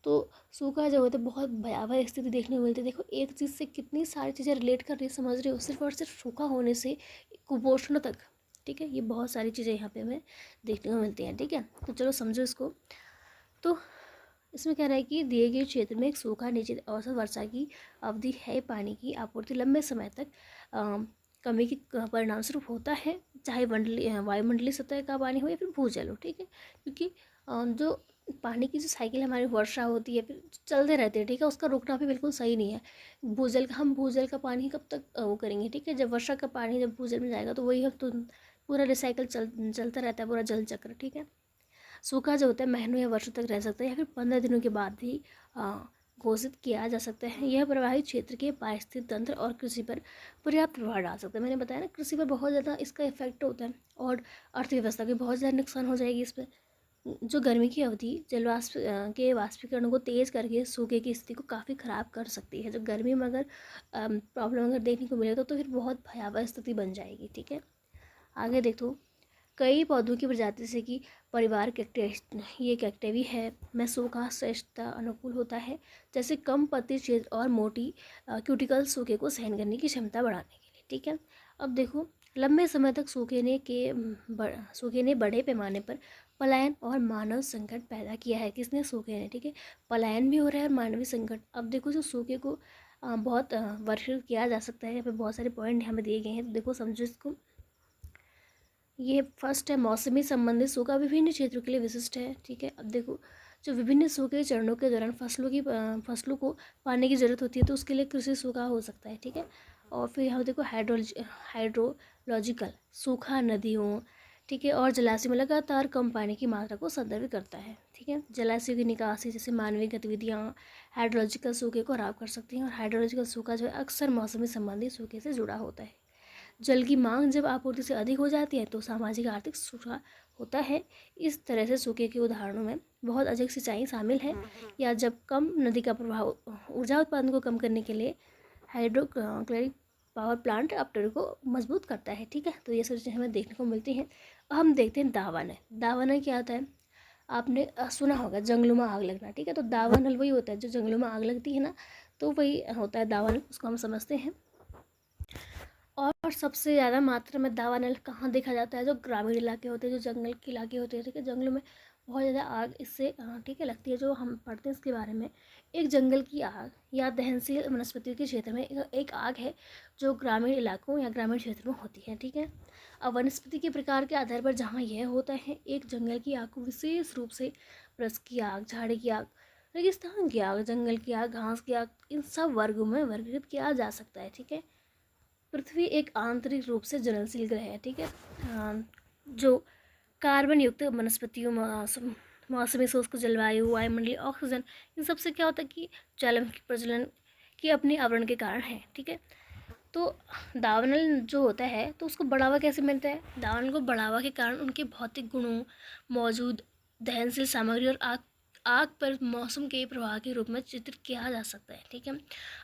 तो सूखा जो होता है, बहुत भयावह स्थिति देखने को मिलती है। देखो, एक चीज़ से कितनी सारी चीज़ें रिलेट कर रही है, समझ रहे हो, सिर्फ और सिर्फ सूखा होने से कुपोषण तक, ठीक है। ये बहुत सारी चीज़ें यहाँ पे हमें देखने को मिलती हैं, ठीक है। तो चलो समझो इसको। तो इसमें कह रहा है कि दिए गए क्षेत्र में एक सूखा निश्चित औसत वर्षा की अवधि है, पानी की आपूर्ति लंबे समय तक कमी के परिणाम स्वरूप होता है, चाहे वायुमंडलीय सतह का पानी हो या फिर भूजल हो, ठीक है। क्योंकि जो पानी की जो साइकिल हमारी वर्षा होती है, फिर चलते रहते हैं, ठीक है, उसका रुकना भी बिल्कुल सही नहीं है। हम भूजल का पानी कब तक वो करेंगे, ठीक है। जब वर्षा का पानी जब भूजल में जाएगा तो वही हम तो पूरा रिसाइकल चलता रहता है, पूरा जल चक्र, ठीक है। सूखा जो होता है महीनों या वर्षों तक रह सकता है, या फिर 15 दिनों के बाद भी घोषित किया जा सकता है। यह प्रभावित क्षेत्र के पारिस्थितिक तंत्र और कृषि पर पर्याप्त प्रभाव डाल सकता है। मैंने बताया ना, कृषि पर बहुत ज़्यादा इसका इफेक्ट होता है, और अर्थव्यवस्था की बहुत ज़्यादा नुकसान हो जाएगी इस पर। जो गर्मी की अवधि जलवाष्प के वाष्पीकरण को तेज़ करके सूखे की स्थिति को काफ़ी ख़राब कर सकती है। जो गर्मी में अगर प्रॉब्लम अगर देखने को मिले तो फिर बहुत भयावह स्थिति बन जाएगी, ठीक है। आगे देखो, कई पौधों की प्रजाति जैसे कि परिवार ये कैक्टेवी है में सूखा श्रेष्ठता अनुकूल होता है, जैसे कम पत्ती क्षेत्र और मोटी क्यूटिकल सूखे को सहन करने की क्षमता बढ़ाने के लिए। ठीक है, अब देखो लंबे समय तक सूखे ने बड़े पैमाने पर पलायन और मानव संकट पैदा किया है। किसने? सूखे ने। ठीक है, पलायन भी हो रहा है और मानवीय संकट। अब देखो जो सूखे को बहुत वर्षित किया जा सकता है। यहाँ पे बहुत सारे पॉइंट यहाँ पे दिए गए हैं, तो देखो समझो इसको। ये फर्स्ट है मौसमी संबंधित सूखा विभिन्न क्षेत्रों के लिए विशिष्ट है। ठीक है, अब देखो जो विभिन्न सूखे चरणों के दौरान फसलों को पानी की जरूरत होती है, तो उसके लिए कृषि सूखा हो सकता है। ठीक है, और फिर यहाँ देखो हाइड्रोलॉजिकल सूखा नदियों, ठीक है, और जलाशय में लगातार कम पानी की मात्रा को संदर्भित करता है। ठीक है, जलाशयों की निकासी जैसे मानवीय गतिविधियाँ हाइड्रोलॉजिकल सूखे को खराब कर सकती हैं, और हाइड्रोलॉजिकल सूखा जो है अक्सर मौसमी संबंधी सूखे से जुड़ा होता है। जल की मांग जब आपूर्ति से अधिक हो जाती है तो सामाजिक आर्थिक सूखा होता है। इस तरह से सूखे के उदाहरणों में बहुत अधिक सिंचाई शामिल है, या जब कम नदी का प्रभाव ऊर्जा उत्पादन को कम करने के लिए हाइड्रोक्लोरिक पावर प्लांट अपटर को मजबूत करता है। ठीक है, तो ये सब चीज़ें हमें देखने को मिलती हैं। अब हम देखते हैं दावानल। दावानल क्या होता है? आपने सुना होगा जंगलों में आग लगना। ठीक है, तो दावानल वही होता है जो जंगलों में आग लगती है ना, तो वही होता है दावानल, उसको हम समझते हैं। और सबसे ज़्यादा मात्रा में दावानल कहाँ देखा जाता है? जो ग्रामीण इलाके होते हैं, जो जंगल के इलाके होते हैं। ठीक है, जंगलों में बहुत ज़्यादा आग इससे ठीक है लगती है, जो हम पढ़ते हैं इसके बारे में। एक जंगल की आग या दहनशील वनस्पति के क्षेत्र में एक आग है जो ग्रामीण इलाकों या ग्रामीण क्षेत्र में होती है। ठीक है, अब वनस्पति के प्रकार के आधार पर जहाँ यह होता है, एक जंगल की आग को विशेष रूप से वृक्ष की आग, झाड़ी की आग, रेगिस्तान की आग, जंगल की आग, घास की आग, इन सब वर्गों में वर्गीकृत किया जा सकता है। ठीक है, पृथ्वी एक आंतरिक रूप से ज्वलनशील ग्रह है। ठीक है, जो कार्बन युक्त वनस्पतियों, मौसमी शुष्क जलवायु, वायुमंडलीय ऑक्सीजन, इन सब से क्या होता है कि ज्वालामुखी प्रज्वलन की अपने आवरण के कारण है। ठीक है, तो दावानल जो होता है तो उसको बढ़ावा कैसे मिलता है? दावानल को बढ़ावा के कारण उनके भौतिक गुणों, मौजूद दहनशील सामग्री और आग पर मौसम के प्रभाव के रूप में चित्रित किया जा सकता है। ठीक है,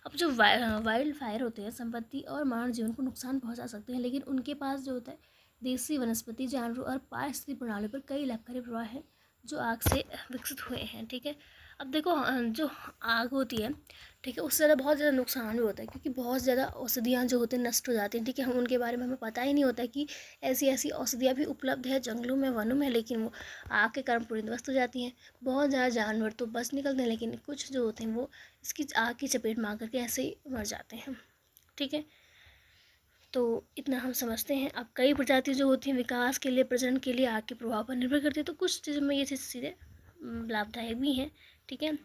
अब जो वाइल्ड फायर होते हैं संपत्ति और मानव जीवन को नुकसान पहुंचा सकते हैं, लेकिन उनके पास जो होता है देसी वनस्पति, जानवरों और पारिस्थितिक प्रणाली पर कई लाभकारी प्रभाव हैं जो आग से विकसित हुए हैं। ठीक है, अब देखो जो आग होती है, ठीक है, उससे ज़्यादा बहुत ज़्यादा नुकसान भी होता है, क्योंकि बहुत ज़्यादा औषधियाँ जो होती हैं नष्ट हो जाती हैं। ठीक है, हम उनके बारे में हमें पता ही नहीं होता कि ऐसी ऐसी औषधियाँ भी उपलब्ध है जंगलों में, वनों में, लेकिन वो आग के कारण पूरी ध्वस्त हो जाती हैं। बहुत ज़्यादा जानवर तो बच निकलते हैं, लेकिन कुछ जो होते हैं वो इसकी आग की चपेट में आकर के ऐसे ही मर जाते हैं। ठीक है, तो इतना हम समझते हैं। अब कई प्रजाति जो होती हैं विकास के लिए, प्रजनन के लिए आग के प्रभाव पर निर्भर करती है, तो कुछ चीज़ों में ये चीज़ सीधे लाभदायक भी हैं। ठीक है,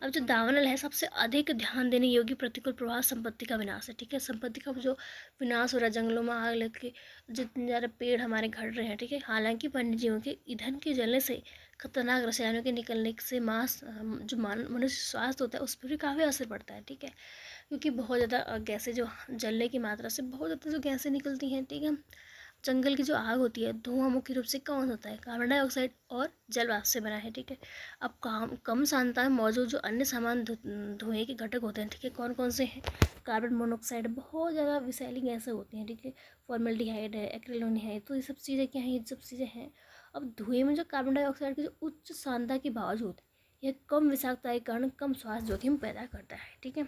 अब जो दावानल है सबसे अधिक ध्यान देने योग्य प्रतिकूल प्रभाव संपत्ति का विनाश है। ठीक है, संपत्ति का जो विनाश हो रहा है, जंगलों में आग लग के जितने ज़्यादा पेड़ हमारे घट रहे हैं। ठीक है, हालांकि वन्य जीवों के ईंधन के जलने से खतरनाक रसायनों के निकलने से जो मनुष्य स्वास्थ्य होता है उस पर भी काफ़ी असर पड़ता है। ठीक है, क्योंकि बहुत ज़्यादा गैसें जो जलने की मात्रा से बहुत ज़्यादा जो गैसें निकलती हैं। ठीक है, जंगल की जो आग होती है धुआं मुख्य रूप से कौन होता है? कार्बन डाइऑक्साइड और जल वाष्प से बना है। ठीक है, अब कम सांद्रता में मौजूद जो अन्य सामान धुएं के घटक होते हैं, ठीक है, कौन कौन से हैं? कार्बन मोनोऑक्साइड, बहुत ज़्यादा विषैली गैसें होती हैं। ठीक है, फॉर्मल्डिहाइड है, एक्रिलोनिहाइड, तो ये सब चीज़ें क्या हैं? ये सब चीज़ें हैं। अब धुएं में जो कार्बन डाइऑक्साइड की जो उच्च सांद्रता के बावजूद यह कम विषाक्तता के कारण कम स्वास्थ्य जोखिम पैदा करता है। ठीक है,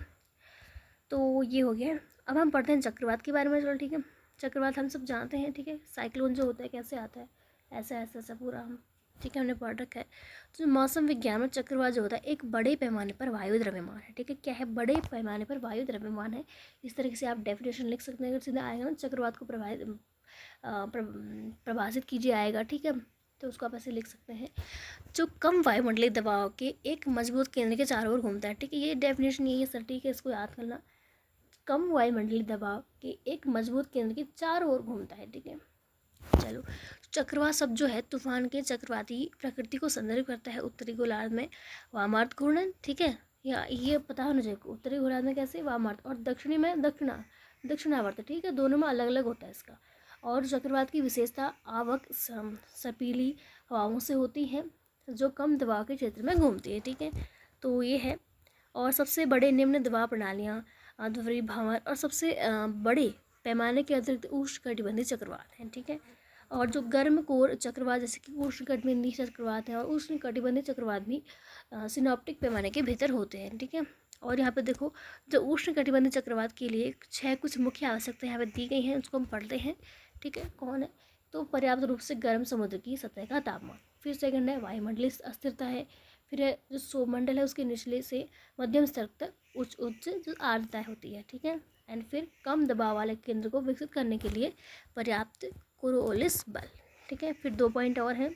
तो ये हो गया। अब हम पढ़ते हैं चक्रवात के बारे में। चलो ठीक है, चक्रवात हम सब जानते हैं। ठीक है, साइक्लोन जो होता है कैसे आता है, ऐसा ऐसा ऐसा पूरा हम ठीक है हमने पढ़ रखा है। तो मौसम विज्ञान में चक्रवात जो होता है एक बड़े पैमाने पर वायु द्रव्यमान है। ठीक है, क्या है? बड़े पैमाने पर वायु द्रव्यमान है। इस तरीके से आप डेफिनेशन लिख सकते हैं। अगर सीधा आएगा ना चक्रवात को प्रभाषित कीजिए आएगा। ठीक है, तो उसको आप ऐसे लिख सकते हैं, जो कम वायुमंडलीय दबाव के एक मजबूत केंद्र के चारों ओर घूमता है। ठीक है, ये डेफिनेशन यही है सर। ठीक है, इसको याद करना, कम वायुमंडलीय दबाव के एक मजबूत केंद्र के चारों ओर घूमता है। ठीक है, चलो चक्रवात शब्द जो है तूफान के चक्रवाती प्रकृति को संदर्भित करता है। उत्तरी गोलार्ध में वामार्त घूर्णन, ठीक है, या ये पता होना चाहिए उत्तरी गोलार्ध में कैसे वामार्त, और दक्षिणी में दक्षिणावर्त। ठीक है, दोनों में अलग अलग होता है इसका। और चक्रवात की विशेषता आवक सपीली हवाओं से होती है जो कम दबाव के क्षेत्र में घूमती है। ठीक है, तो ये है। और सबसे बड़े निम्न दबाव प्रणालियाँ ध्रुवीय भंवर और सबसे बड़े पैमाने के अतिरिक्त उष्णकटिबंधीय चक्रवात हैं। ठीक है, और जो गर्म कोर चक्रवात जैसे कि उष्णकटिबंधीय चक्रवात है और उष्णकटिबंधीय चक्रवात भी सिनॉप्टिक पैमाने के भीतर होते हैं, ठीक है। और यहाँ पे देखो, जो उष्णकटिबंधीय चक्रवात के लिए 6 कुछ मुख्य आवश्यकताएं यहाँ पे दी गई हैं, उसको हम पढ़ते हैं, ठीक है। कौन है? तो पर्याप्त रूप से गर्म समुद्र की सतह का तापमान, फिर सेकंड है वायुमंडलीय अस्थिरता है, फिर है जो सौमंडल है उसके निचले से मध्यम स्तर तक उच्च जो आर्द्रता होती है, ठीक है। एंड फिर कम दबाव वाले केंद्र को विकसित करने के लिए पर्याप्त कोरोलिस बल, ठीक है। फिर 2 पॉइंट और हैं,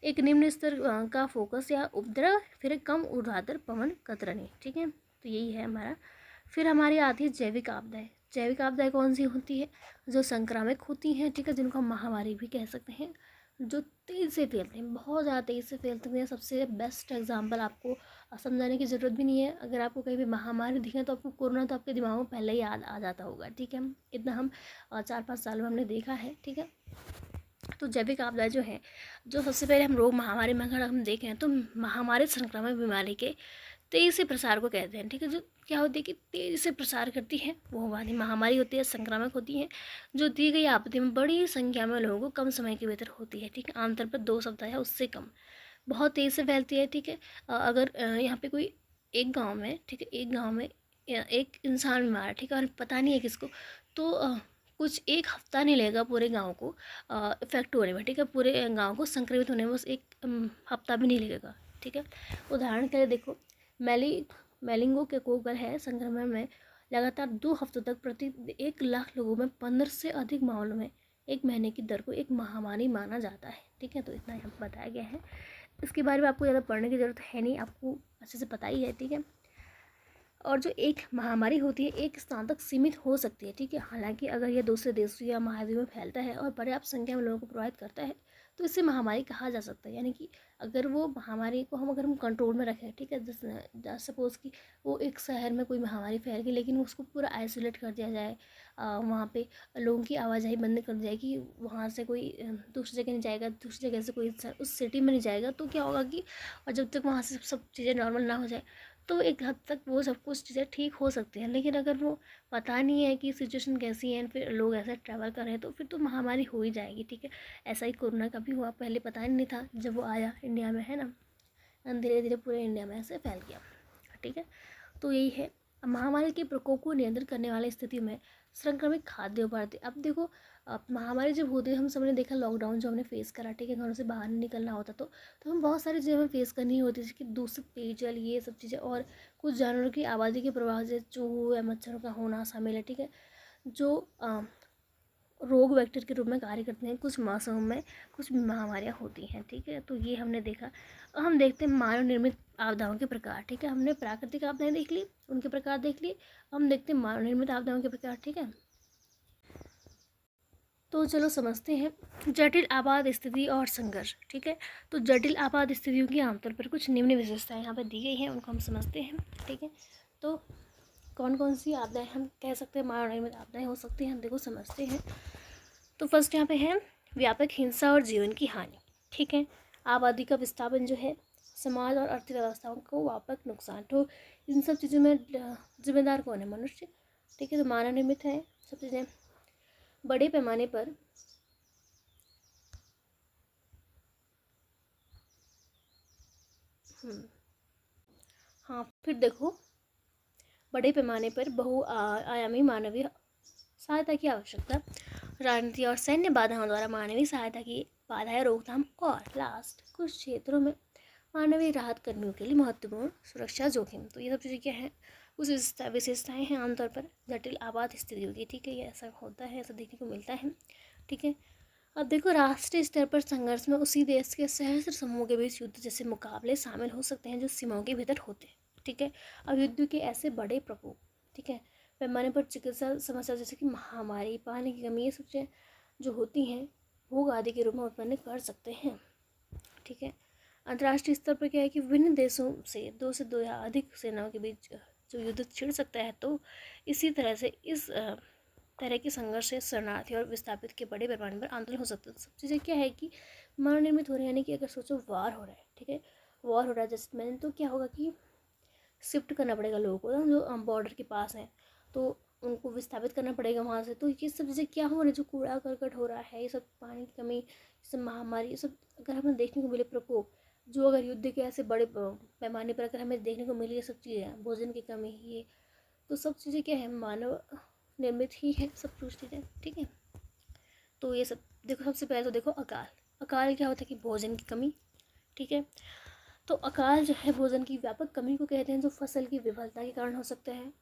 एक निम्न स्तर का फोकस या उपद्रव, फिर कम ऊर्ध्वाधर पवन कतरनी, ठीक है। तो यही है हमारा। फिर हमारी आती है जैविक आपदाएं। जैविक आपदाएं कौन सी होती है? जो संक्रामक होती हैं, ठीक है, जिनको हम महामारी भी कह सकते हैं, जो तेज़ से फैलते हैं, बहुत ज़्यादा तेज़ से फैलते हैं। सबसे बेस्ट एग्जांपल आपको समझाने की ज़रूरत भी नहीं है, अगर आपको कहीं भी महामारी दिखे तो आपको कोरोना तो आपके दिमाग में पहले ही याद आ जाता होगा, ठीक है। इतना हम 4-5 साल में हमने देखा है, ठीक है। तो जैविक आपदा जो है, जो सबसे पहले हम रोग महामारी में अगर हम देखें तो महामारी संक्रामक बीमारी के तेज़ी से प्रसार को कहते हैं, ठीक है। जो क्या होती है कि तेज़ी से प्रसार करती है वो हमारी महामारी होती है, संक्रामक होती है, जो दी गई आपत्ति में बड़ी संख्या में लोगों को कम समय के भीतर होती है, ठीक है। आमतौर पर 2 सप्ताह या उससे कम, बहुत तेज़ से फैलती है, ठीक है। अगर यहाँ पे कोई एक गाँव में, ठीक है, एक गाँव में एक इंसान बीमार है, ठीक है, और पता नहीं है किसको, तो कुछ 1 हफ्ता नहीं लगेगा पूरे गांव को इफेक्ट होने में, ठीक है। पूरे गांव को संक्रमित होने में बस 1 हफ्ता भी नहीं लगेगा, ठीक है। उदाहरण के लिए देखो, मेलिंगो के कोगल है संक्रमण में लगातार 2 हफ्तों तक प्रति 1 लाख लोगों में 15 से अधिक मामलों में 1 महीने की दर को एक महामारी माना जाता है, ठीक है। तो इतना यहाँ बताया गया है, इसके बारे में आपको ज़्यादा पढ़ने की ज़रूरत है नहीं, आपको अच्छे से पता ही है, ठीक है। और जो एक महामारी होती है एक स्थान तक सीमित हो सकती है, ठीक है। हालांकि अगर यह दूसरे देशों या महाद्वीप में फैलता है और पर्याप्त संख्या में लोगों को प्रभावित करता है तो इसे महामारी कहा जा सकता है। यानी कि अगर वो महामारी को अगर हम कंट्रोल में रखें, ठीक है, जैसे सपोज़ कि वो एक शहर में कोई महामारी फैल गई लेकिन उसको पूरा आइसोलेट कर दिया जाए, वहाँ पे लोगों की आवाजाही बंद कर दी जाएगी, वहाँ से कोई दूसरी जगह नहीं जाएगा, दूसरी जगह से कोई उस सिटी में नहीं जाएगा, तो क्या होगा कि और जब तक वहाँ से सब चीज़ें नॉर्मल ना हो जाए तो एक हद तक वो सब कुछ चीज़ें ठीक हो सकती हैं। लेकिन अगर वो पता नहीं है कि सिचुएशन कैसी है, फिर लोग ऐसे ट्रैवल कर रहे हैं, तो फिर तो महामारी हो ही जाएगी, ठीक है। ऐसा ही कोरोना का भी हुआ, पहले पता ही नहीं था, जब वो आया इंडिया में, है ना, धीरे धीरे पूरे इंडिया में ऐसे फैल गया, ठीक है। तो यही है, महामारी के प्रकोप को नियंत्रित करने वाली स्थिति में संक्रमित खाद्य पदार्थ। अब देखो, महामारी जब होती है, हम सबने देखा लॉकडाउन जो हमने फेस करा, ठीक है, घरों से बाहर नहीं निकलना होता, तो हम बहुत सारी चीज़ें हमें फेस करनी होती है, जैसे कि दूषित पेयजल, ये सब चीज़ें, और कुछ जानवरों की आबादी के प्रभाव से चूहों या मच्छरों का होना शामिल है, ठीक है, जो रोग वेक्टर के रूप में कार्य करते हैं। कुछ मौसमों में कुछ महामारियाँ होती हैं, ठीक है। तो ये हमने देखा। अब हम देखते हैं मानव निर्मित आपदाओं के प्रकार, ठीक है। हमने प्राकृतिक आपदाएं देख ली, उनके प्रकार देख लिए, हम देखते हैं मानव निर्मित आपदाओं के प्रकार, ठीक है। तो चलो समझते हैं जटिल आपात स्थिति और संघर्ष, ठीक है। तो जटिल आपात स्थितियों की आमतौर पर कुछ निम्न विशेषताएं यहाँ पर दी गई हैं, उनको हम समझते हैं, ठीक है। तो कौन कौन सी आपदाएं हम कह सकते हैं मानव निर्मित आपदाएं हो सकती हैं, हम देखो समझते हैं। तो फर्स्ट यहाँ पे है व्यापक हिंसा और जीवन की हानि, ठीक है। आबादी का विस्थापन जो है, समाज और अर्थव्यवस्थाओं को व्यापक नुकसान, तो इन सब चीज़ों में जिम्मेदार कौन है? मनुष्य, ठीक है। तो मानव निर्मित है सब चीज़ें बड़े पैमाने पर, हाँ, फिर देखो बड़े पैमाने पर बहुआयामी मानवीय सहायता की आवश्यकता, राजनीति और सैन्य बाधाओं द्वारा मानवीय सहायता की बाधाएं रोकथाम, और लास्ट कुछ क्षेत्रों में मानवीय राहत कर्मियों के लिए महत्वपूर्ण सुरक्षा जोखिम। तो ये सब चीज़ें क्या हैं? कुछ विशेषताएं हैं आमतौर पर जटिल आपात स्थितियों की, ठीक है। ये ऐसा होता है, ऐसा देखने को मिलता है, ठीक है। अब देखो, राष्ट्रीय स्तर पर संघर्ष में उसी देश के सहस्त्र समूहों के बीच युद्ध जैसे मुकाबले शामिल हो सकते हैं जो सीमाओं के भीतर होते हैं, ठीक है। अब युद्ध के ऐसे बड़े प्रकोप, ठीक है, पैमाने पर चिकित्सा समस्या जैसे कि महामारी, पानी की कमी, ये सब चीज़ें जो होती हैं भूख आदि के रूप में उत्पन्न कर सकते हैं, ठीक है। अंतर्राष्ट्रीय स्तर पर क्या है कि विभिन्न देशों से 2 से 2 या अधिक सेनाओं के बीच जो युद्ध छिड़ सकता है, तो इसी तरह से इस तरह के संघर्ष से शरणार्थी और विस्थापित के बड़े पैमाने पर आंदोलन हो सकते हैं। सब चीज़ें क्या है कि मानव निर्मित हो रही है, यानी कि अगर सोचो वार हो रहा है, ठीक है, वार हो रहा है जैसे मैंने, तो क्या होगा कि शिफ्ट करना पड़ेगा लोगों को, जो बॉर्डर के पास हैं, तो उनको विस्थापित करना पड़ेगा वहाँ से। तो ये सब चीज़ें क्या हो रही है, जो कूड़ा करकट हो रहा है, ये सब पानी की कमी, ये सब महामारी, ये सब अगर हमें देखने को मिले प्रकोप, जो अगर युद्ध के ऐसे बड़े पैमाने पर अगर हमें देखने को मिली ये सब चीज़ें, भोजन की कमी, ये तो सब चीज़ें क्या है, मानव निर्मित ही है सब कुछ चीज़ें, ठीक है। तो ये सब देखो, सबसे पहले तो देखो अकाल। अकाल क्या होता है कि भोजन की कमी, ठीक है। तो अकाल जो है भोजन की व्यापक कमी को कहते हैं, जो फसल की विफलता के कारण हो सकता है,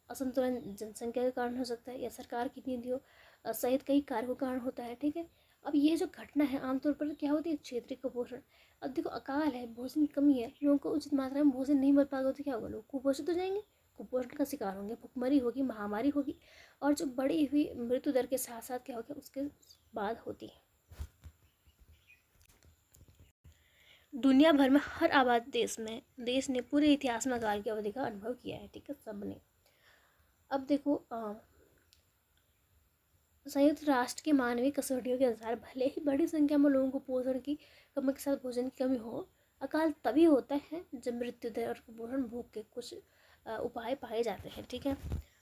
असंतुलन जनसंख्या के कारण हो सकता है, या सरकार की नीतियों सहित कई कारकों के कारण होता है, ठीक है। अब ये जो घटना है आमतौर पर क्या होती है, क्षेत्रीय कुपोषण। अब देखो अकाल है, भोजन की कमी है, लोगों को उचित मात्रा में भोजन नहीं मिल पाएगा तो क्या होगा, लोग कुपोषित हो जाएंगे, कुपोषण का शिकार होंगे, भुखमरी होगी, महामारी होगी, और जो बढ़ी हुई मृत्यु दर के साथ साथ क्या होगा उसके बाद होती है। दुनिया भर में हर आबाद देश ने पूरे इतिहास में अकाल की अवधि का अनुभव किया है, ठीक है, सबने। अब देखो संयुक्त राष्ट्र की मानवीय कसौटियों के अनुसार भले ही बड़ी संख्या में लोगों को पोषण की कमी के साथ भोजन की कमी हो, अकाल तभी होता है जब मृत्यु दर और कुपोषण भूख के कुछ उपाय पाए जाते हैं, ठीक है।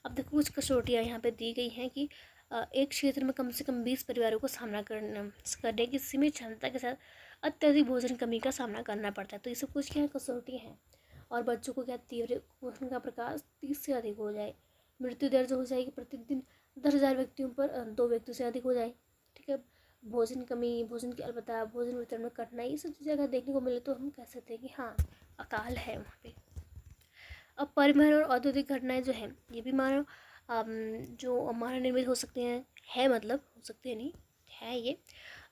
अब देखो कुछ कसौटियाँ यहाँ पे दी गई हैं कि एक क्षेत्र में कम से कम 20 परिवारों को सामना करने की सीमित क्षमता के साथ अत्यधिक भोजन कमी का सामना करना पड़ता है। तो ये सब कुछ क्या कसौटियाँ हैं। और बच्चों को क्या तीव्र कुपोषण का प्रकार 30 से अधिक हो जाए, मृत्यु दर जो हो जाएगी प्रतिदिन 10,000 व्यक्तियों पर 2 व्यक्तियों से अधिक हो जाए, ठीक है। भोजन कमी, भोजन की अल्पता, भोजन वितरण में कठिनाई, ये सब चीज़ें अगर देखने को मिले तो हम कह सकते हैं कि हाँ अकाल है वहाँ पे। अब परिवहन और औद्योगिक घटनाएं जो हैं ये भी मानव जो मानव निर्मित हो सकते हैं, है मतलब हो सकते हैं नहीं है ये।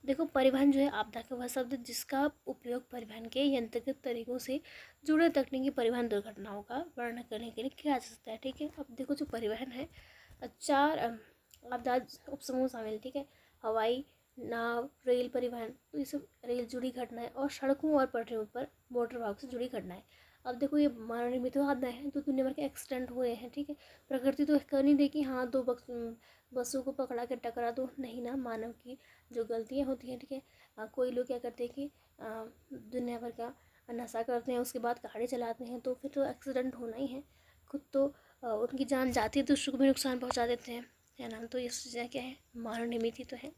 देखो परिवहन जो है आपदा का वह शब्द जिसका उपयोग परिवहन के यंत्रगत तरीकों से जुड़े तकनीकी परिवहन दुर्घटनाओं का वर्णन करने के लिए किया जा सकता है, ठीक है। अब देखो जो परिवहन है 4 आपदा उपसमूह शामिल, ठीक है। हवाई, नाव, रेल परिवहन, तो ये सब रेल जुड़ी घटनाएं, और सड़कों और पटरियों पर मोटर वाहन से जुड़ी घटनाएं। अब देखो ये मानव निर्मित आपदाएं हैं, तो दुनिया भर के एक्सीडेंट हुए हैं, ठीक है। प्रकृति तो कर नहीं देगी हाँ 2 बसों को पकड़ा के टकरा दो, नहीं ना, मानव की जो गलतियाँ होती हैं, ठीक है। कोई लोग क्या करते हैं कि दुनिया भर का नशा करते हैं, उसके बाद गाड़ी चलाते हैं, तो फिर तो एक्सीडेंट होना ही है। खुद तो उनकी जान जाती है, दूसरों को भी नुकसान पहुंचा देते हैं, है ना। तो ये चीज़ें क्या है, मानव निर्मित ही तो है।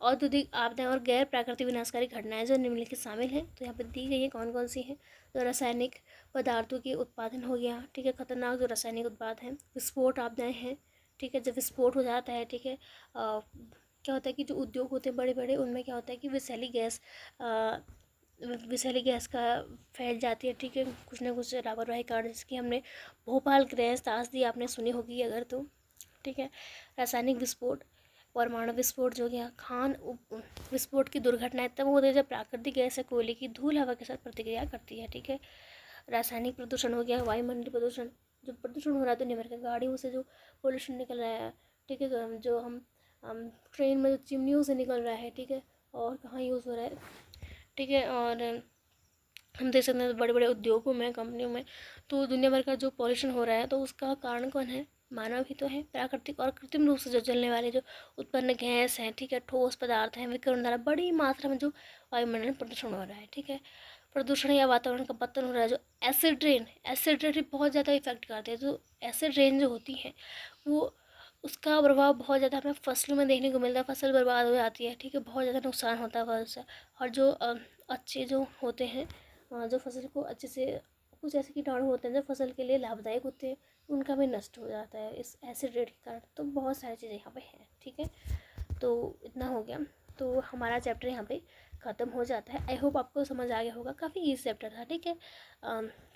औद्योगिक आपदाएं और गैर प्राकृतिक विनाशकारी घटनाएं जो निम्नलिखित शामिल हैं, तो यहाँ पर दी गई है कौन कौन सी हैं। तो रासायनिक पदार्थों की उत्पादन हो गया, ठीक है, खतरनाक जो रासायनिक उत्पाद हैं। विस्फोट आपदाएं हैं, ठीक है, जब विस्फोट हो जाता है, ठीक है, क्या होता है कि जो उद्योग होते हैं बड़े बड़े, उनमें क्या होता है कि विषैली गैस का फैल जाती है, ठीक है, कुछ ना कुछ लापरवाही कारण, जिसकी हमने भोपाल गैस त्रासदी आपने सुनी होगी अगर तो, ठीक है। रासायनिक विस्फोट, परमाणु विस्फोट जो गया, खान विस्फोट की दुर्घटनाएं तब होती है जब प्राकृतिक गैस या कोयले की धूल हवा के साथ प्रतिक्रिया करती है, ठीक है। रासायनिक प्रदूषण हो गया, वायुमंडलीय प्रदूषण, जो प्रदूषण हो रहा है दुनिया भर के गाड़ियों से जो पोल्यूशन निकल रहा है, ठीक है, जो हम ट्रेन में जो चिमनियों से निकल रहा है, ठीक है, और कहाँ यूज़ हो रहा है, ठीक है। और हम देख सकते हैं बड़े बड़े उद्योगों में, कंपनियों में, तो दुनिया भर का जो पॉल्यूशन हो रहा है, तो उसका कारण कौन है, मानव ही तो है। प्राकृतिक और कृत्रिम रूप से जो जलने वाले जो उत्पन्न गैस हैं, ठीक है, ठोस पदार्थ हैं, विकिरण द्वारा बड़ी मात्रा में जो वायुमंडल में प्रदूषण हो रहा है, ठीक है। प्रदूषण या वातावरण का पतन हो रहा है, जो एसिड रेन बहुत ज़्यादा इफेक्ट करते हैं। जो एसिड रेन जो होती है वो, उसका प्रभाव बहुत ज़्यादा हमें फसलों में देखने को मिलता है, फसल बर्बाद हो जाती है, ठीक है, बहुत ज़्यादा नुकसान होता है फसल से। और जो अच्छे जो होते हैं, जो फसल को अच्छे से, कुछ ऐसे कीटाणु होते हैं जो फसल के लिए लाभदायक होते हैं, उनका भी नष्ट हो जाता है इस एसिड रेन के कारण। तो बहुत सारी चीज़ें यहाँ पे हैं, ठीक है। तो इतना हो गया, तो हमारा चैप्टर यहाँ पे ख़त्म हो जाता है। आई होप आपको समझ आ गया होगा, काफ़ी ईजी चैप्टर था, ठीक है।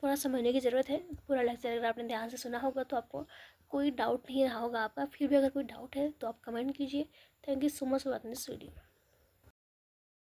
थोड़ा समझने की ज़रूरत है। पूरा लेक्चर अगर आपने ध्यान से सुना होगा तो आपको कोई डाउट नहीं रहा होगा आपका। फिर भी अगर कोई डाउट है तो आप कमेंट कीजिए। Thank you so much for watching this video.